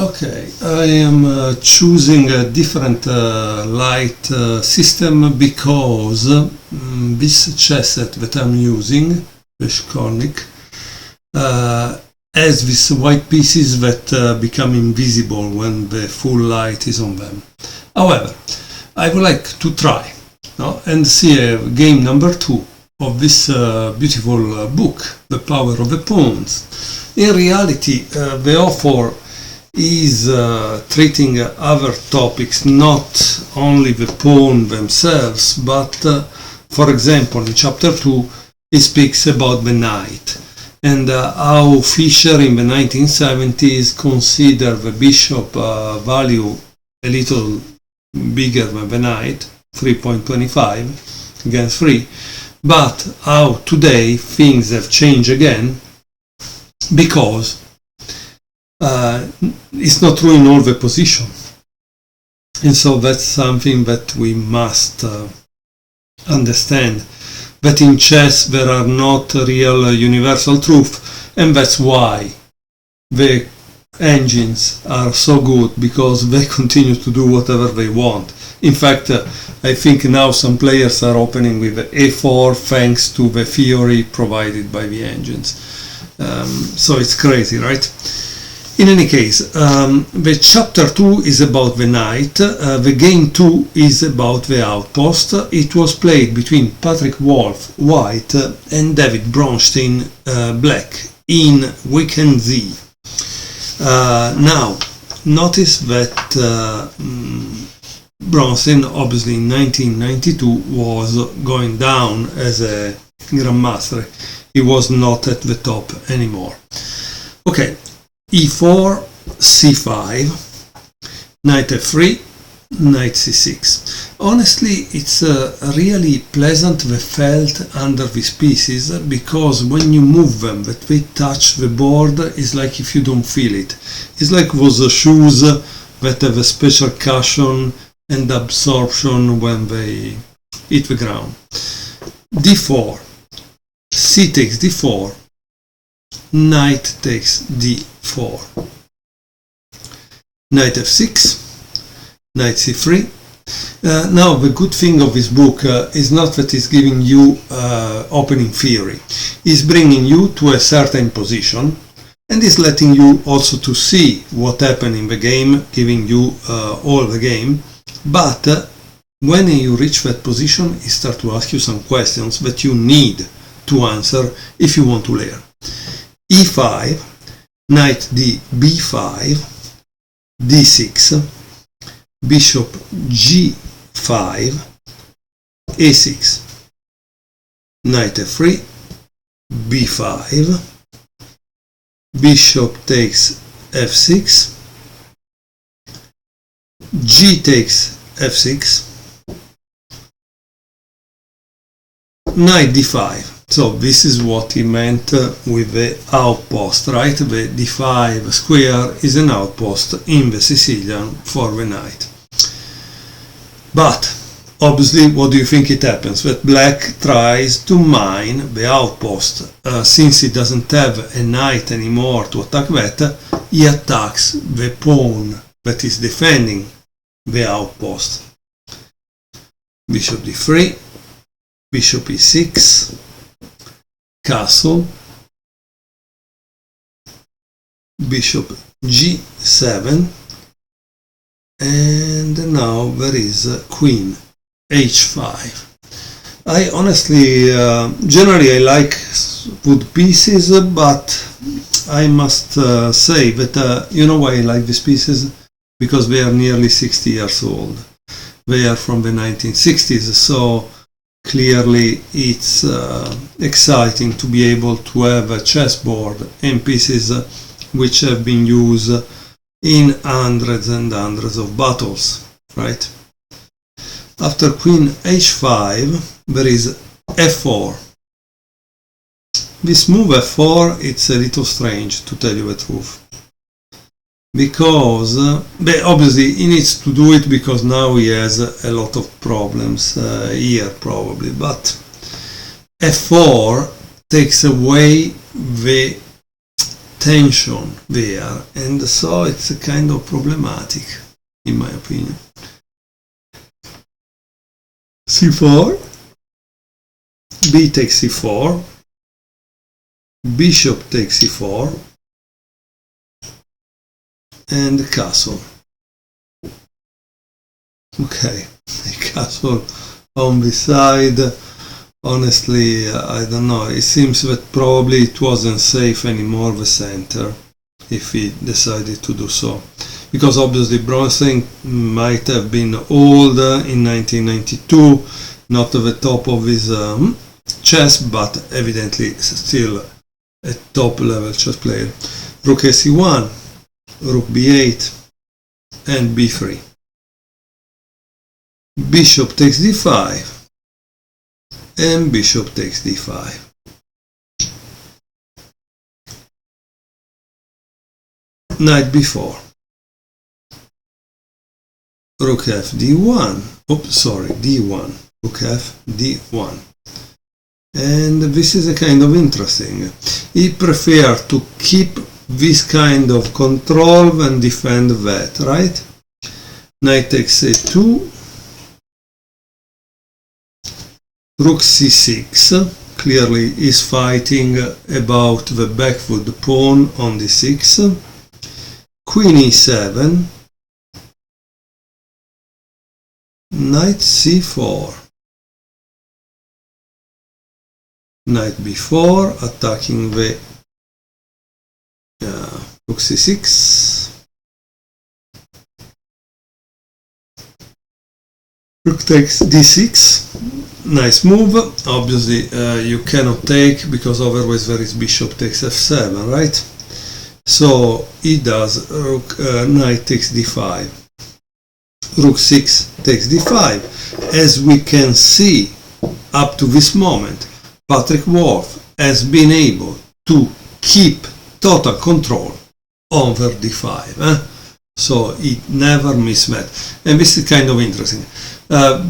Okay, I am choosing a different light system because this chess set that I'm using, the Shkolnik, has these white pieces that become invisible when the full light is on them. However, I would like to try and see game number 2 of this beautiful book, The Power of the Pawns. In reality, the author is treating other topics, not only the pawn themselves, but for example, in chapter 2, he speaks about the knight and how Fischer in the 1970s considered the bishop value a little bigger than the knight, 3.25 against 3, but how today things have changed again because it's not true in all the positions. And so that's something that we must understand, that in chess there are not real universal truth, and that's why the engines are so good, because they continue to do whatever they want. In fact, I think now some players are opening with a4 thanks to the theory provided by the engines. So it's crazy, right? In any case, the chapter 2 is about the knight, the game 2 is about the outpost. It was played between Patrick Wolf, white, and David Bronstein, black, in weekend Z. Now, notice that Bronstein, obviously in 1992, was going down as a grandmaster. He was not at the top anymore. Okay. E4, C5, knight F3, knight C6. Honestly, it's really pleasant, the felt under these pieces, because when you move them, that they touch the board, is like if you don't feel it. It's like those shoes that have a special cushion and absorption when they hit the ground. D4, C takes D4, knight takes D4, knight F6, knight C3. Now the good thing of this book is not that it's giving you opening theory. It's bringing you to a certain position and is letting you also to see what happened in the game, giving you all the game. But when you reach that position, it starts to ask you some questions that you need to answer if you want to learn. E5, knight D, B5, D6, bishop G5, A6, knight F3, B5, bishop takes F6, G takes F6, knight D5. So this is what he meant with the outpost, right? The D5 square is an outpost in the Sicilian for the knight. But obviously, what do you think it happens? That black tries to mine the outpost. Since he doesn't have a knight anymore to attack that, he attacks the pawn that is defending the outpost. Bishop D3, bishop E6, castle, bishop G7, and now there is queen H5. I honestly, generally I like wood pieces, but I must say that, you know why I like these pieces? Because they are nearly 60 years old. They are from the 1960s, so clearly it's exciting to be able to have a chessboard and pieces which have been used in hundreds and hundreds of battles, right? After queen h5 there is f4. This move f4, it's a little strange, to tell you the truth, because obviously he needs to do it because now he has a lot of problems here probably, but f4 takes away the tension there, and so it's a kind of problematic, in my opinion. c4, b takes c4, bishop takes c4, and castle. Okay, castle on this side. Honestly, I don't know. It seems that probably it wasn't safe anymore, the center, if he decided to do so. Because obviously Bronstein might have been old in 1992, not at the top of his chess, but evidently still a top level chess player. Rook c1, rook b8, and b3. Bishop takes d5, and bishop takes d5. Knight b4. Rook f d1. Oops, sorry, d1. Rook f d1. And this is a kind of interesting. He prefers to keep this kind of control than defend that, right? Knight takes a2. Rook c6 clearly is fighting about the back foot pawn on d6. Queen e7. Knight c4. Knight b4 attacking the rook c6. Rook takes d6. Nice move. Obviously you cannot take, because otherwise there is bishop takes f7, right? So he does rook, knight takes d5. Rook 6 takes d5. As we can see, up to this moment, Patrick Wolf has been able to keep total control over d5. So he never missed that. And this is kind of interesting.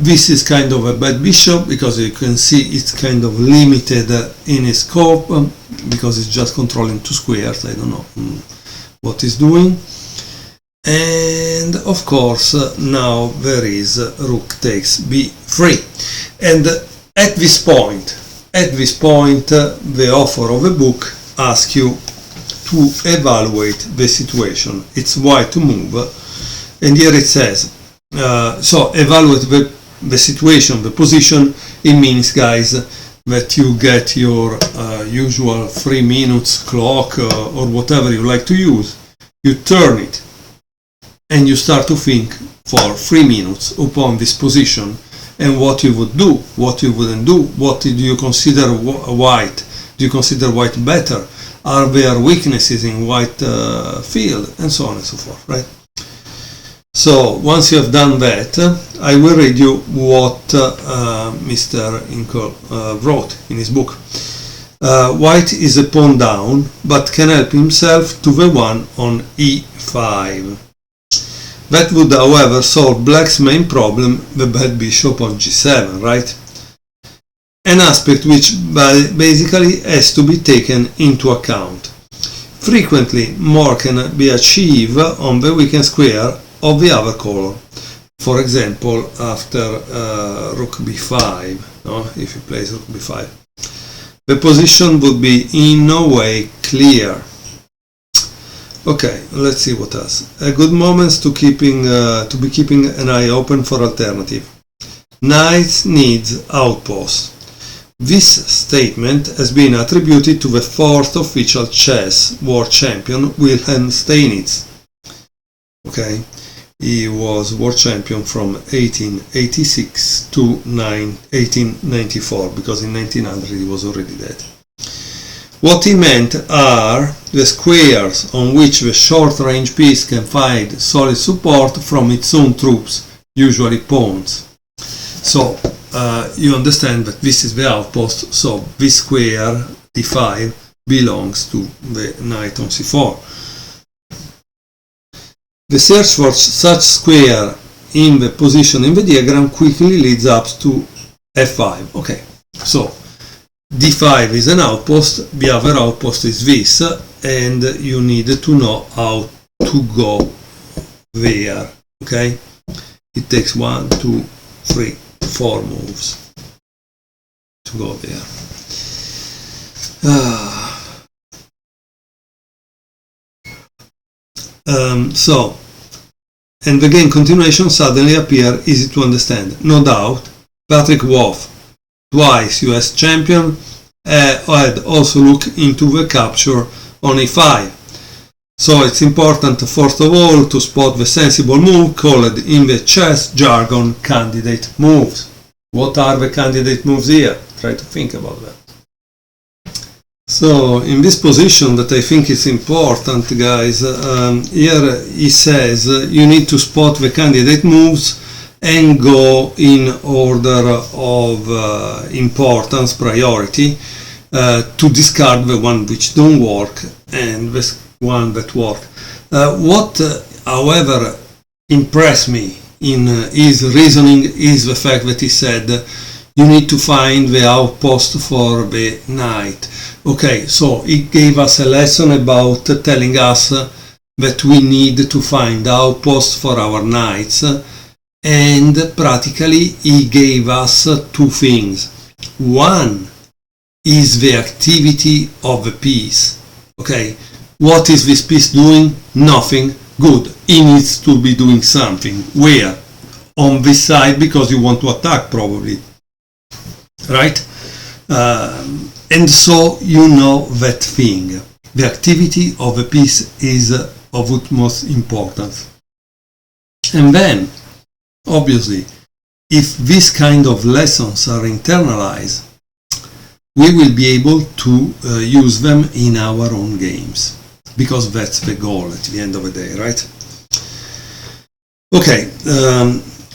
This is kind of a bad bishop, because you can see it's kind of limited in its scope, because it's just controlling two squares. I don't know what it's doing. And of course now there is rook takes b3. And at this point the author of the book asks you to evaluate the situation. It's white to move, and here it says, so evaluate the situation, the position. It means, guys, that you get your usual 3 minutes clock or whatever you like to use, you turn it, and you start to think for 3 minutes upon this position, and what you would do, what you wouldn't do, what do you consider white, do you consider white better, are there weaknesses in white field, and so on and so forth, right? So once you have done that, I will read you what Mr. Inkel wrote in his book. White is a pawn down, but can help himself to the one on e5. That would, however, solve black's main problem, the bad bishop on g7, right? An aspect which basically has to be taken into account. Frequently, more can be achieved on the weakened square of the other color. For example, after rook b5, if he plays rook b5, the position would be in no way clear. Okay, let's see what else. A good moment to be keeping an eye open for alternative. Knight needs outposts. This statement has been attributed to the 4th official chess world champion Wilhelm Steinitz. Okay, he was world champion from 1886 to 1894, because in 1900 he was already dead. What he meant are the squares on which the short-range piece can find solid support from its own troops, usually pawns. So you understand that this is the outpost, so this square, d5, belongs to the knight on c4. The search for such square in the position in the diagram quickly leads up to f5. Okay, so D5 is an outpost, the other outpost is this, and you need to know how to go there. Okay, it takes 1, 2, 3, 4 moves to go there. And the game continuation suddenly appear easy to understand. No doubt, Patrick Wolf, twice US champion, had also looked into the capture on E5. So it's important, first of all, to spot the sensible move called in the chess jargon candidate moves. What are the candidate moves here? Try to think about that. So in this position that I think is important, guys, here he says you need to spot the candidate moves and go in order of importance, priority, to discard the one which don't work and the one that work. What, however, impressed me in his reasoning is the fact that he said you need to find the outpost for the knight. Okay, so he gave us a lesson about telling us that we need to find outposts for our knights, and practically he gave us two things. One is the activity of the piece. Okay, what is this piece doing? Nothing. Good. He needs to be doing something. Where? On this side, because you want to attack probably. Right? And so you know that thing. The activity of a piece is of utmost importance. And then, obviously, if these kind of lessons are internalized, we will be able to use them in our own games, because that's the goal at the end of the day, right? Okay,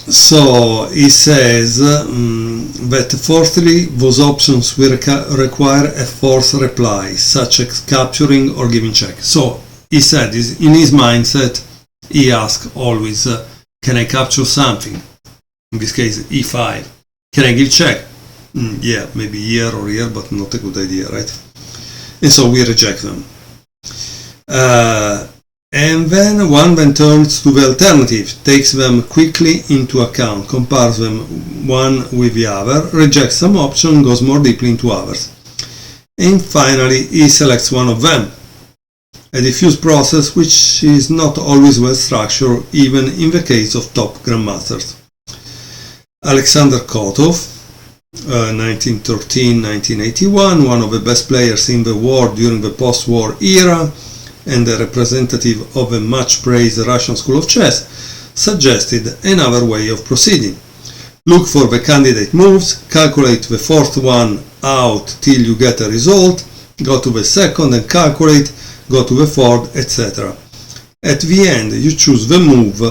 so he says that fourthly, those options will require a forced reply, such as capturing or giving check. So he said in his mindset, he asks always, can I capture something? In this case, E5. Can I give check? Yeah, maybe here or here, but not a good idea, right? And so we reject them. And then one then turns to the alternative, takes them quickly into account, compares them one with the other, rejects some option, goes more deeply into others. And finally, he selects one of them. A diffuse process which is not always well structured, even in the case of top grandmasters. Alexander Kotov, 1913-1981, one of the best players in the world during the post-war era, and a representative of a much-praised Russian school of chess, suggested another way of proceeding. Look for the candidate moves, calculate the fourth one out till you get a result, go to the second and calculate, go to the fourth, etc. At the end, you choose the move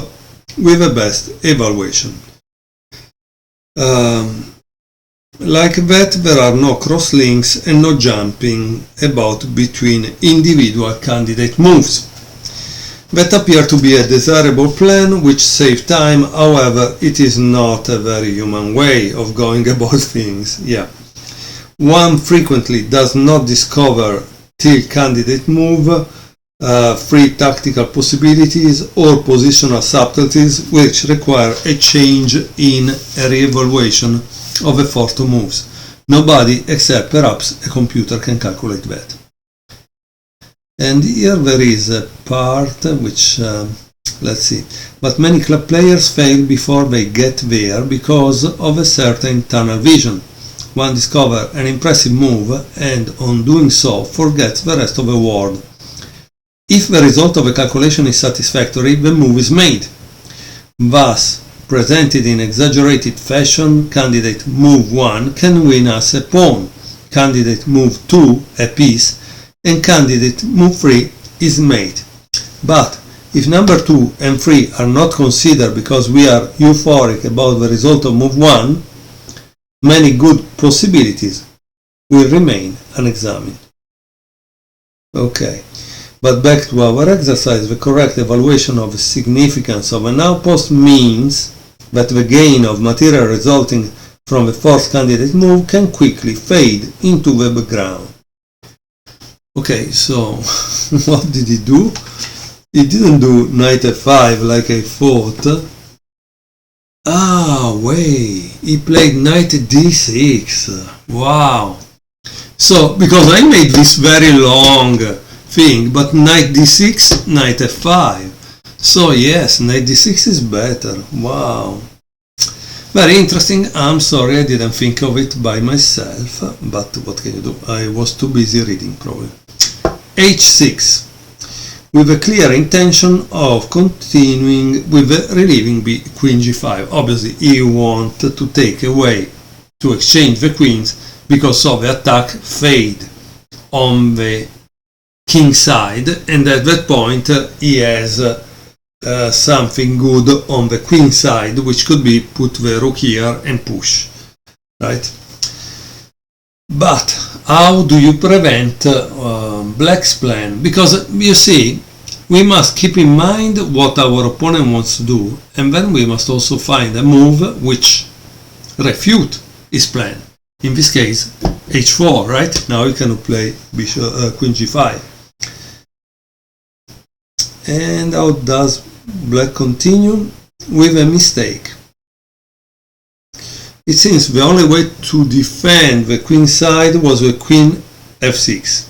with the best evaluation. Like that, there are no cross-links and no jumping about between individual candidate moves. That appear to be a desirable plan which saves time, however, it is not a very human way of going about things. Yeah. One frequently does not discover till candidate move free tactical possibilities or positional subtleties which require a change in a re-evaluation of the fourth moves. Nobody except perhaps a computer can calculate that. And here there is a part which, let's see, but many club players fail before they get there because of a certain tunnel vision. One discovers an impressive move and on doing so forgets the rest of the world. If the result of a calculation is satisfactory, the move is made. Thus, presented in exaggerated fashion, candidate move 1 can win as a pawn, candidate move 2 a piece, and candidate move 3 is mate. But if number 2 and 3 are not considered because we are euphoric about the result of move 1, many good possibilities will remain unexamined. Okay. But back to our exercise, the correct evaluation of the significance of an outpost means that the gain of material resulting from the fourth candidate move can quickly fade into the background. Okay, so what did he do? He didn't do knight f5 like I thought. Ah, wait, he played knight d6. Wow. So, because I made this very long thing, but knight d6, knight f5. So yes, knight d6 is better. Wow. Very interesting. I'm sorry I didn't think of it by myself, but what can you do? I was too busy reading probably. h6. With a clear intention of continuing with the relieving queen g5. Obviously, he wants to take away, to exchange the queens because of the attack fade on the king side, and at that point he has something good on the queen side, which could be put the rook here and push, right? But how do you prevent black's plan? Because you see, we must keep in mind what our opponent wants to do, and then we must also find a move which refute his plan. In this case, h4, right? Now you cannot play bishop, queen g5. And how does black continue? With a mistake. It seems the only way to defend the queen side was with queen f6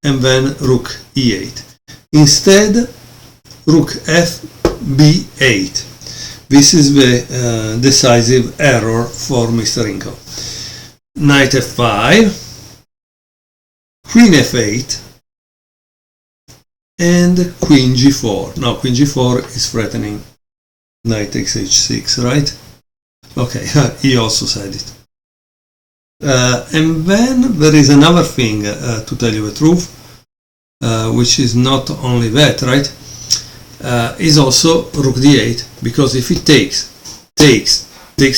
and then rook e8. Instead, rook f b8. This is the decisive error for Mr. Inco. Knight f5, queen f8, and queen g4. Now queen g4 is threatening knight takes h6, right? Okay, he also said it. And then there is another thing, to tell you the truth, which is not only that, right? Is also rook d8, because if he takes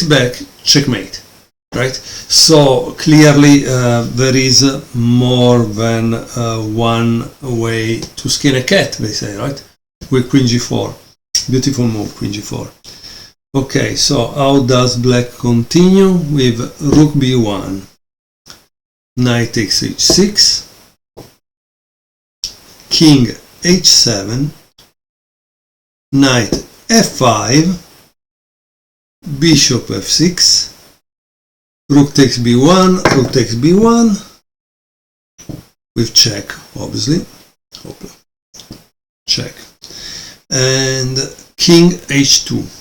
back, checkmate, right? So clearly there is more than one way to skin a cat, they say, right? With queen g4. Beautiful move, queen g4. Okay, so how does black continue? With rook b1, knight takes h6, king h7, knight f5, bishop f6, rook takes b1, rook takes b1, with check, obviously. Check. And king h2.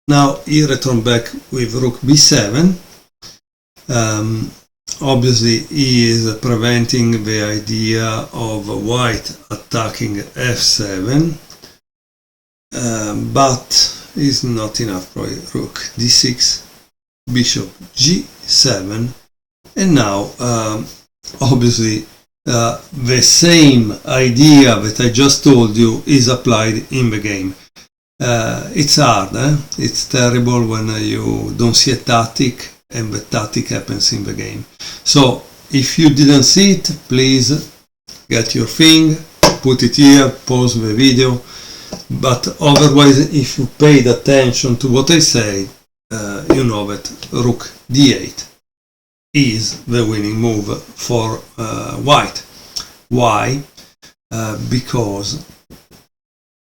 Now he returned back with rook b7. Obviously he is preventing the idea of white attacking f7, but is not enough. Probably rook d6, bishop g7, and now obviously the same idea that I just told you is applied in the game. It's hard, it's terrible when you don't see a tactic and the tactic happens in the game. So if you didn't see it, please get your thing, put it here, pause the video, but otherwise if you paid attention to what I say, you know that rook d8 is the winning move for white. Why? Because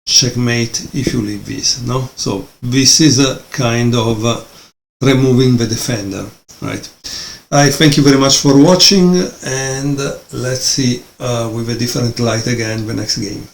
checkmate if you leave this, no? So this is a kind of removing the defender, right? I thank you very much for watching, and let's see with a different light again the next game.